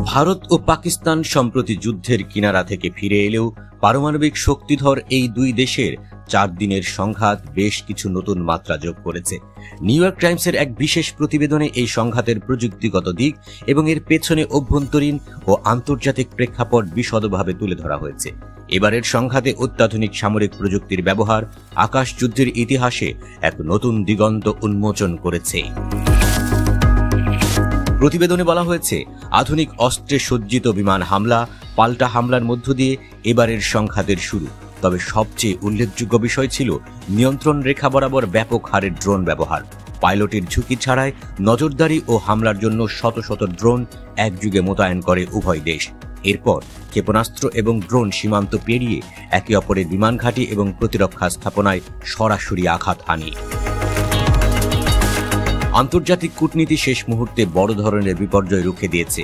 ভারত ও পাকিস্তান সম্প্রতি যুদ্ধের কিনারা থেকে ফিরে এলেও পারমাণবিক শক্তিধর এই দুই দেশের 4 দিনের সংঘাত বেশ কিছু নতুন মাত্রা যোগ করেছে। নিউ ইয়র্ক টাইমসের এক বিশেষ প্রতিবেদনে এই সংঘাতের প্রযুক্তিগত দিক এবং এর পেছনে অভ্যন্তরীণ ও আন্তর্জাতিক প্রেক্ষাপট বিশদভাবে তুলে ধরা হয়েছে। এবারের সংঘাতে অত্যাধুনিক সামরিক প্রযুক্তির ব্যবহার আকাশ যুদ্ধের ইতিহাসে এক নতুন দিগন্ত উন্মোচন করেছে। প্রতিবেদনে বলা হয়েছে, আধুনিক অস্ত্রে সজ্জিত বিমান হামলা, পাল্টা হামলার মধ্য দিয়ে এবারের সংঘাতের শুরু। তবে সবচেয়ে উল্লেখযোগ্য বিষয় ছিল নিয়ন্ত্রণ রেখা বরাবর ব্যাপক হারে ড্রোন ব্যবহার। পাইলটের ঝুঁকি ছাড়াই নজরদারি ও হামলার জন্য শত শত ড্রোন একযুগে মোতায়েন করে উভয় দেশ। এরপর ক্ষেপণাস্ত্র এবং ড্রোন সীমান্ত পেরিয়ে একে অপরের বিমান ঘাঁটি এবং প্রতিরক্ষা স্থাপনায় সরাসরি আঘাত হানে। আন্তর্জাতিক কূটনীতি শেষ মুহূর্তে বড় ধরনের বিপর্যয় রুখে দিয়েছে।